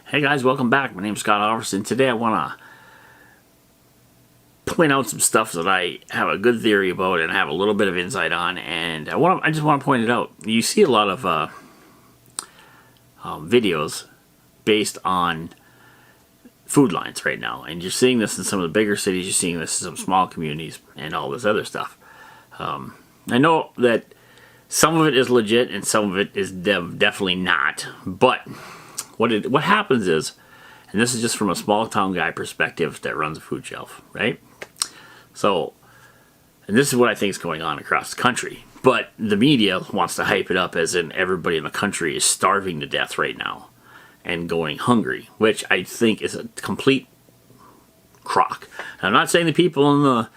Hey guys, welcome back. My name's Scott Alverson. Today I want to point out some stuff that I have a good theory about and have a little bit of insight on, and I just want to point it out. You see a lot of videos based on food lines right now, and you're seeing this in some of the bigger cities, you're seeing this in some small communities, and all this other stuff. I know that some of it is legit and some of it is definitely not, but what happens is, and this is just from a small town guy perspective that runs a food shelf, right? So, and this is what I think is going on across the country, but the media wants to hype it up as in everybody in the country is starving to death right now and going hungry, which I think is a complete crock. I'm not saying the people in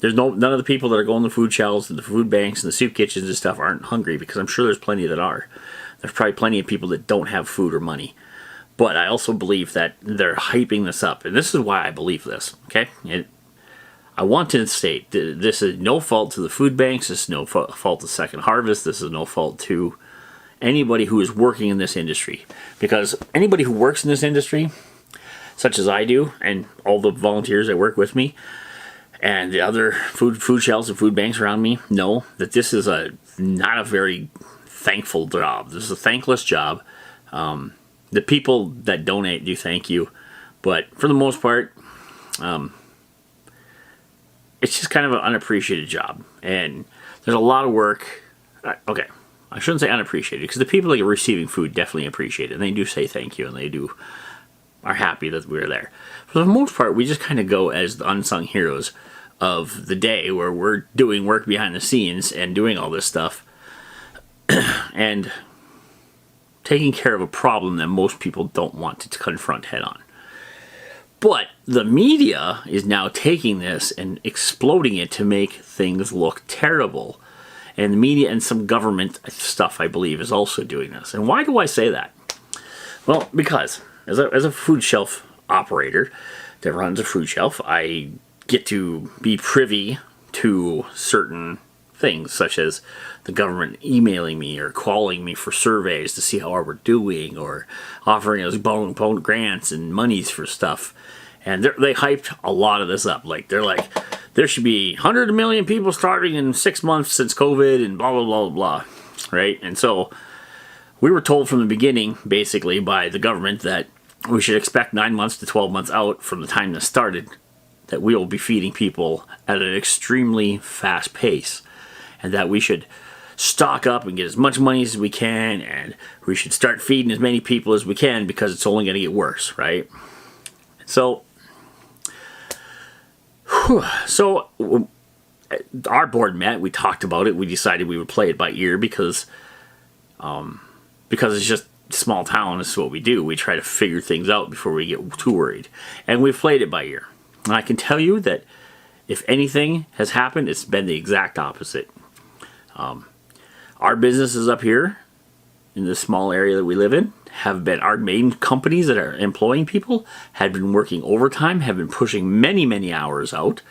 there's none of the people that are going to food shelves and the food banks and the soup kitchens and stuff aren't hungry, because I'm sure there's plenty that are. There's probably plenty of people that don't have food or money. But I also believe that they're hyping this up. And this is why I believe this, okay? I want to state that this is no fault to the food banks. This is no fault to Second Harvest. This is no fault to anybody who is working in this industry. Because anybody who works in this industry, such as I do, and all the volunteers that work with me, and the other food shelves and food banks around me, know that this is not a very thankful job. This is a thankless job. The people that donate do thank you, but for the most part, it's just kind of an unappreciated job, and there's a lot of work. Okay, I shouldn't say unappreciated, because the people that are receiving food definitely appreciate it, and they do say thank you, and they are happy that we're there. For the most part, we just kind of go as the unsung heroes of the day, where we're doing work behind the scenes and doing all this stuff and taking care of a problem that most people don't want to confront head on. But the media is now taking this and exploding it to make things look terrible. And the media and some government stuff, I believe, is also doing this. And why do I say that? Well, because as a food shelf operator that runs a food shelf, I get to be privy to certain things, such as the government emailing me or calling me for surveys to see how we're doing, or offering us bone grants and monies for stuff. And they hyped a lot of this up. They're like, there should be 100 million people starving in 6 months since COVID and blah, blah, blah, blah, right? And so we were told from the beginning, basically, by the government that we should expect 9 months to 12 months out from the time this started, that we will be feeding people at an extremely fast pace, and that we should stock up and get as much money as we can, and we should start feeding as many people as we can, because it's only going to get worse, right? So our board met, we talked about it, we decided we would play it by ear, because it's just small town, this is what we do. We try to figure things out before we get too worried. And we've played it by ear. And I can tell you that if anything has happened, it's been the exact opposite. Our businesses up here in this small area that we live in have been, our main companies that are employing people had been working overtime, have been pushing many, many hours out,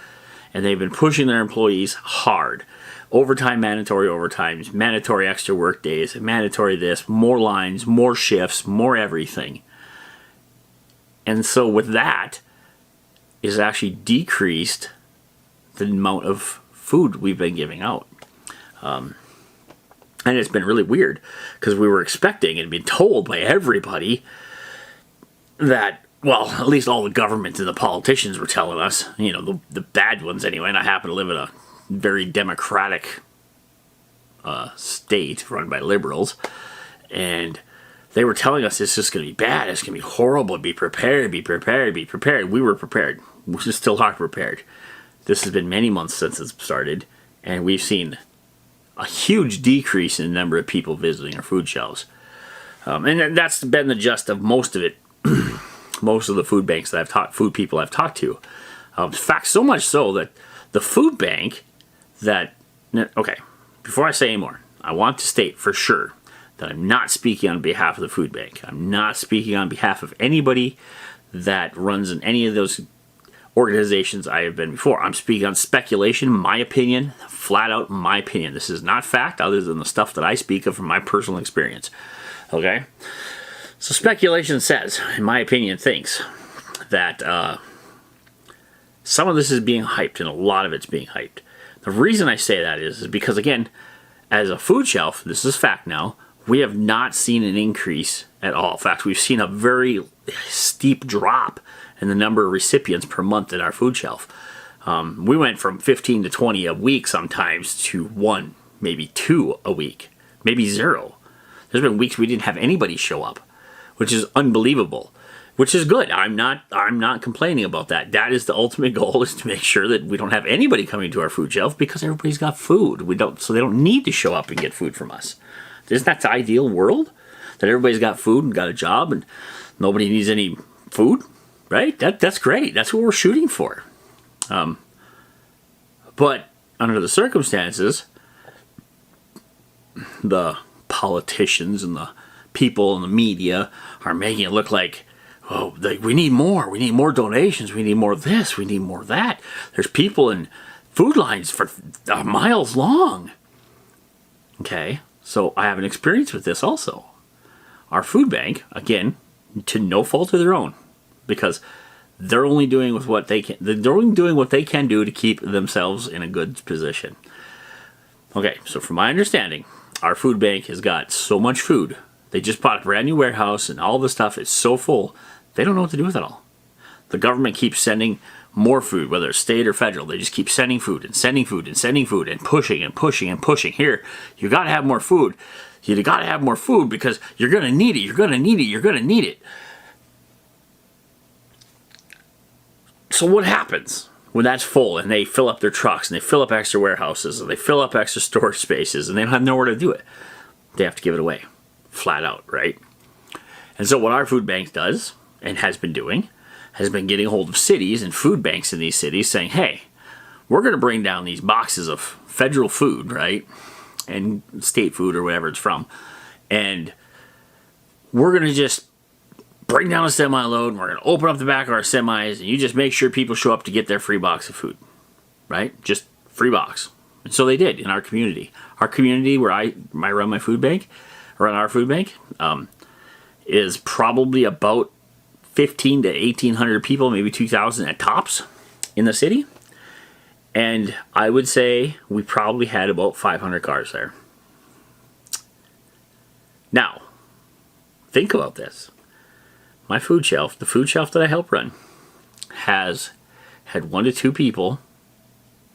and they've been pushing their employees hard. Overtime, mandatory overtimes, mandatory extra work days, mandatory this, more lines, more shifts, more everything. And so with that, is actually decreased the amount of food we've been giving out. And it's been really weird, because we were expecting and being told by everybody that, well, at least all the government and the politicians were telling us, the bad ones anyway, and I happen to live in a very democratic state run by liberals, and they were telling us it's just going to be bad, it's going to be horrible, be prepared, be prepared, be prepared. We were prepared. We still are prepared. This has been many months since it started, and we've seen a huge decrease in the number of people visiting our food shelves. And that's been the gist of most of it. Most of the food banks that food people I've talked to. In fact, so much so that the food bank okay, before I say any more, I want to state for sure that I'm not speaking on behalf of the food bank. I'm not speaking on behalf of anybody that runs in any of those organizations I have been before. I'm speaking on speculation, my opinion, flat out my opinion. This is not fact other than the stuff that I speak of from my personal experience. Okay? So speculation says, in my opinion, thinks that some of this is being hyped, and a lot of it's being hyped. The reason I say that is because, again, as a food shelf, this is fact now, we have not seen an increase at all. In fact, we've seen a very steep drop in the number of recipients per month at our food shelf. We went from 15 to 20 a week sometimes to 1, maybe 2 a week, maybe 0. There's been weeks we didn't have anybody show up, which is unbelievable, which is good. I'm not complaining about that. That is the ultimate goal, is to make sure that we don't have anybody coming to our food shelf because everybody's got food. So they don't need to show up and get food from us. Isn't that the ideal world? That everybody's got food and got a job and nobody needs any food, right? That's great. That's what we're shooting for. But under the circumstances, the politicians and the people in the media are making it look like, oh, we need more. We need more donations. We need more of this. We need more of that. There's people in food lines for miles long. Okay, so I have an experience with this also. Our food bank, again, to no fault of their own, because they're only doing with what they can. They're only doing what they can do to keep themselves in a good position. Okay, so from my understanding, our food bank has got so much food. They just bought a brand new warehouse and all the stuff is so full, they don't know what to do with it all. The government keeps sending more food, whether it's state or federal. They just keep sending food and sending food and sending food and pushing and pushing and pushing. Here, you got to have more food. You got to have more food because you're going to need it. You're going to need it. You're going to need it. So what happens when that's full and they fill up their trucks and they fill up extra warehouses and they fill up extra storage spaces and they don't have nowhere to do it? They have to give it away. Flat out, right? And so what our food bank does, and has been doing, has been getting a hold of cities and food banks in these cities saying, hey, we're going to bring down these boxes of federal food, right? And state food or whatever it's from. And we're going to just bring down a semi-load and we're going to open up the back of our semis and you just make sure people show up to get their free box of food, right? Just free box. And so they did in our community. Our community where I run my food bank, run our food bank, is probably about 15 to 1,800 people, maybe 2,000 at tops in the city. And I would say we probably had about 500 cars there. Now, think about this. My food shelf, the food shelf that I help run, has had 1 to 2 people,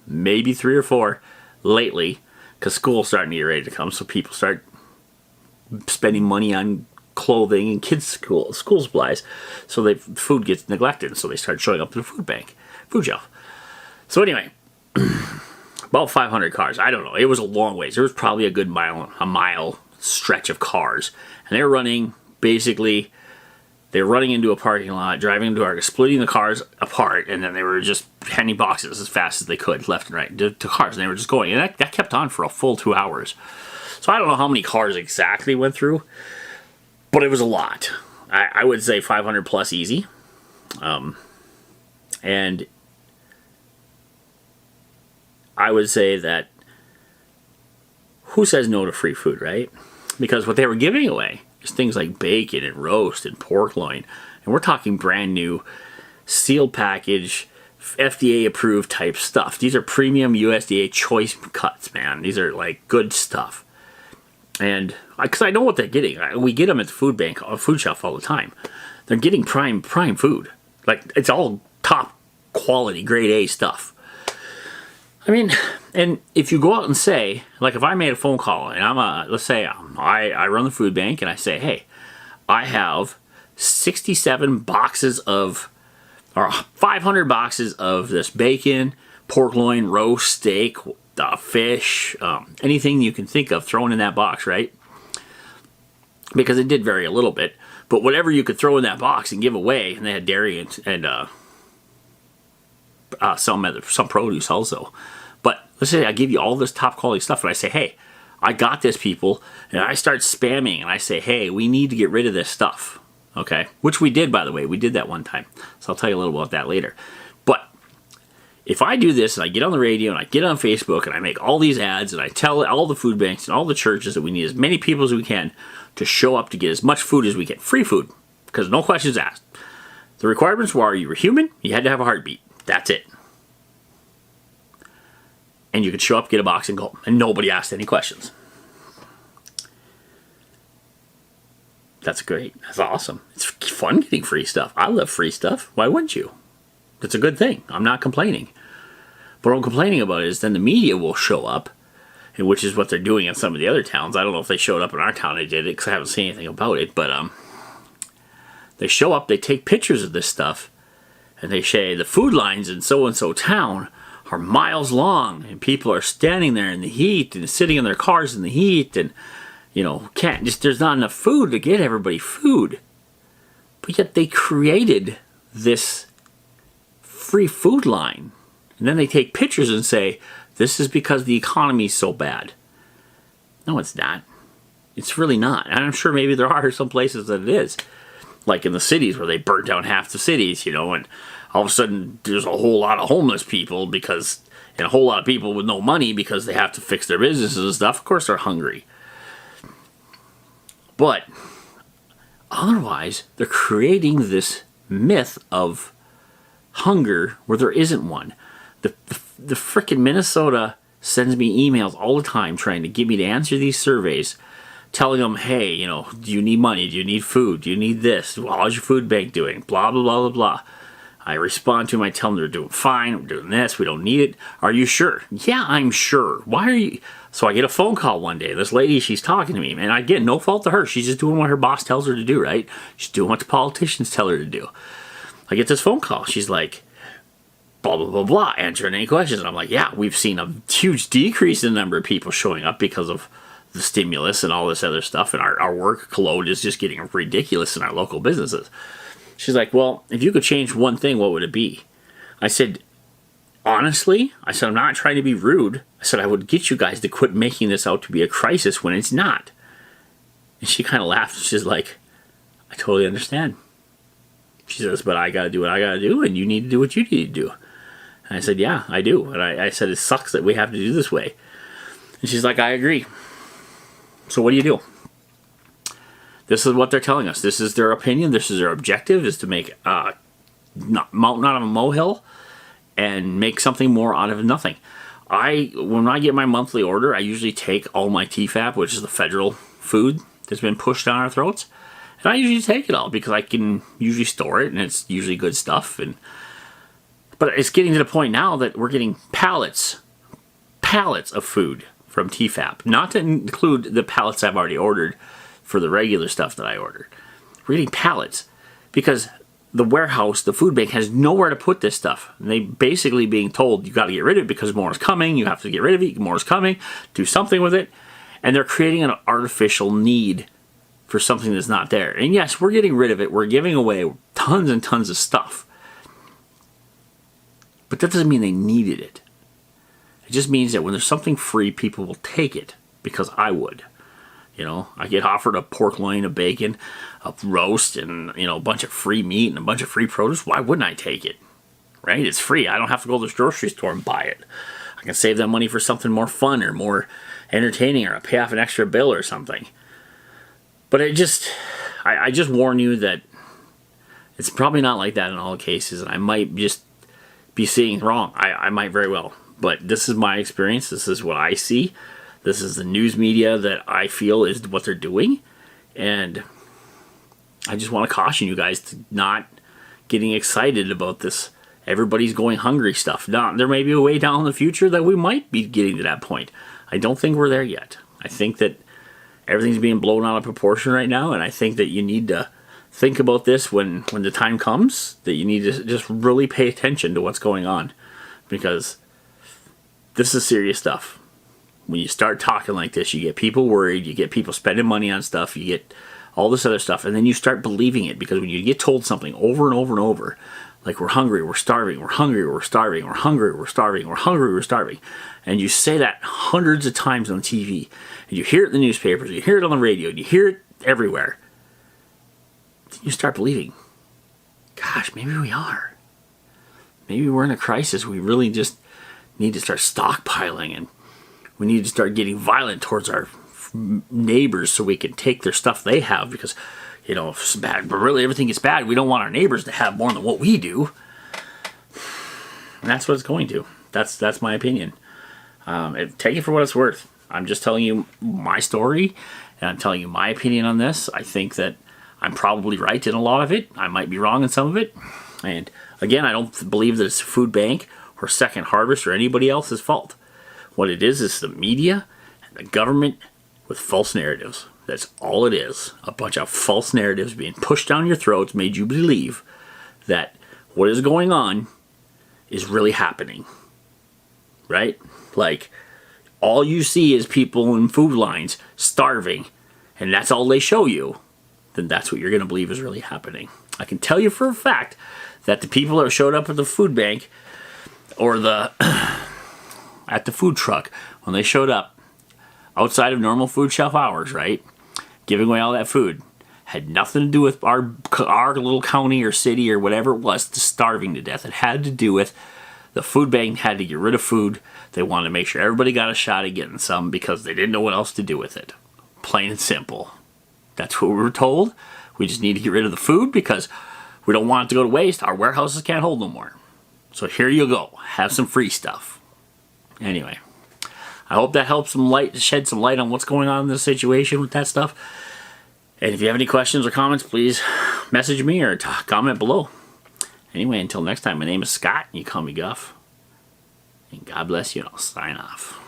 maybe 3 or 4 lately, because school's starting to get ready to come, so people start spending money on clothing and kids' school supplies, so food gets neglected, so they start showing up to the food shelf. So anyway, about 500 cars. I don't know. It was a long ways. There was probably a good mile stretch of cars, and they were running basically. They were running into a parking lot, driving into our, splitting the cars apart, and then they were just handing boxes as fast as they could, left and right, to cars, and they were just going. And that kept on for a full 2 hours. So I don't know how many cars exactly went through, but it was a lot. I would say 500 plus easy. And I would say that who says no to free food, right? Because what they were giving away is things like bacon and roast and pork loin. And we're talking brand new, sealed package, FDA approved type stuff. These are premium USDA choice cuts, man. These are like good stuff. And because I know what they're getting. We get them at the food bank, food shelf all the time. They're getting prime food. Like, it's all top quality, grade A stuff. I mean, and if you go out and say, like if I made a phone call and let's say I run the food bank and I say, hey, I have 67 boxes or 500 boxes of this bacon, pork loin, roast, steak, fish, anything you can think of thrown in that box, right? Because it did vary a little bit, but whatever you could throw in that box and give away, and they had dairy and some produce also. But let's say I give you all this top quality stuff and I say, hey, I got this, people, and I start spamming and I say, hey, we need to get rid of this stuff, okay? Which we did, by the way. We did that one time. So I'll tell you a little about that later. But if I do this and I get on the radio and I get on Facebook and I make all these ads and I tell all the food banks and all the churches that we need as many people as we can to show up to get as much food as we can, free food, because no questions asked. The requirements were you were human, you had to have a heartbeat. That's it. And you could show up, get a box, and go. And nobody asked any questions. That's great. That's awesome. It's fun getting free stuff. I love free stuff. Why wouldn't you? It's a good thing. I'm not complaining. But what I'm complaining about is then the media will show up, and which is what they're doing in some of the other towns. I don't know if they showed up in our town. They did it because I haven't seen anything about it. But they show up, they take pictures of this stuff, and they say the food lines in so-and-so town are miles long, and people are standing there in the heat and sitting in their cars in the heat, and there's not enough food to get everybody food. But yet they created this free food line. And then they take pictures and say, this is because the economy is so bad. No, it's not. It's really not. And I'm sure maybe there are some places that it is. Like in the cities where they burnt down half the cities, and all of a sudden there's a whole lot of homeless people and a whole lot of people with no money because they have to fix their businesses and stuff. Of course they're hungry. But otherwise, they're creating this myth of hunger where there isn't one. The frickin' Minnesota sends me emails all the time trying to get me to answer these surveys, telling them, hey, do you need money? Do you need food? Do you need this? How's your food bank doing? Blah, blah, blah, blah, blah. I respond to them. I tell them they're doing fine. We're doing this. We don't need it. Are you sure? Yeah, I'm sure. Why are you? So I get a phone call one day. This lady, she's talking to me. And again, no fault to her. She's just doing what her boss tells her to do, right? She's doing what the politicians tell her to do. I get this phone call. She's like, blah, blah, blah, blah, answering any questions. And I'm like, yeah, we've seen a huge decrease in the number of people showing up because of the stimulus and all this other stuff. And our workload is just getting ridiculous in our local businesses. She's like, well, if you could change one thing, what would it be? I said, honestly, I'm not trying to be rude. I said, I would get you guys to quit making this out to be a crisis when it's not. And she kind of laughed. She's like, I totally understand. She says, but I got to do what I got to do, and you need to do what you need to do. And I said, yeah, I do. And I said, it sucks that we have to do this way. And she's like, I agree. So what do you do? This is what they're telling us. This is their opinion. This is their objective, is to make a mountain out of a molehill and make something more out of nothing. When I get my monthly order, I usually take all my TFAP, which is the federal food that's been pushed down our throats. And I usually take it all because I can usually store it, and it's usually good stuff. But it's getting to the point now that we're getting pallets of food from TFAP. Not to include the pallets I've already ordered for the regular stuff that I ordered. We're getting pallets because the warehouse, the food bank, has nowhere to put this stuff. And they basically being told, you got to get rid of it because more is coming. You have to get rid of it. More is coming. Do something with it. And they're creating an artificial need for something that's not there. And yes, we're getting rid of it. We're giving away tons and tons of stuff. But that doesn't mean they needed it. It just means that when there's something free, people will take it because I would. I get offered a pork loin, a bacon, a roast, and, a bunch of free meat and a bunch of free produce. Why wouldn't I take it? Right? It's free. I don't have to go to the grocery store and buy it. I can save that money for something more fun or more entertaining, or pay off an extra bill or something. But I just warn you that it's probably not like that in all cases, and I might just be seeing wrong. I might very well. But this is my experience. This is what I see. This is the news media that I feel is what they're doing. And I just want to caution you guys to not getting excited about this everybody's going hungry stuff. Now, there may be a way down in the future that we might be getting to that point. I don't think we're there yet. I think that everything's being blown out of proportion right now, and I think that you need to think about this when the time comes, that you need to just really pay attention to what's going on, because this is serious stuff. When you start talking like this, you get people worried, you get people spending money on stuff, you get all this other stuff, and then you start believing it, because when you get told something over and over and over, like we're hungry, we're starving, we're hungry, we're starving, we're hungry, we're starving, we're hungry, we're starving, and you say that hundreds of times on TV, and you hear it in the newspapers, you hear it on the radio, you hear it everywhere, then you start believing, gosh, maybe we are. maybe we're in a crisis. We really just need to start stockpiling, and we need to start getting violent towards our neighbors so we can take their stuff they have, because, you know, if it's bad, but really everything is bad. We don't want our neighbors to have more than what we do. And that's what it's going to. That's my opinion. And take it for what it's worth. I'm just telling you my story, and I'm telling you my opinion on this. I think that I'm probably right in a lot of it. I might be wrong in some of it. And again, I don't believe that it's a food bank or Second Harvest or anybody else's fault. What it is the media and the government with false narratives. That's all it is. A bunch of false narratives being pushed down your throats, made you believe that what is going on is really happening. Right? Like, all you see is people in food lines starving, and that's all they show you. Then that's what you're going to believe is really happening. I can tell you for a fact that the people that showed up at the food bank or at the food truck, when they showed up outside of normal food shelf hours, right, giving away all that food, had nothing to do with our little county or city or whatever it was, starving to death. It had to do with the food bank had to get rid of food. They wanted to make sure everybody got a shot at getting some because they didn't know what else to do with it. Plain and simple. That's what we were told. We just need to get rid of the food because we don't want it to go to waste. Our warehouses can't hold no more. So here you go. Have some free stuff. Anyway, I hope that helps shed some light on what's going on in this situation with that stuff. And if you have any questions or comments, please message me or comment below. Anyway, until next time, my name is Scott, and you call me Guff. And God bless you, and I'll sign off.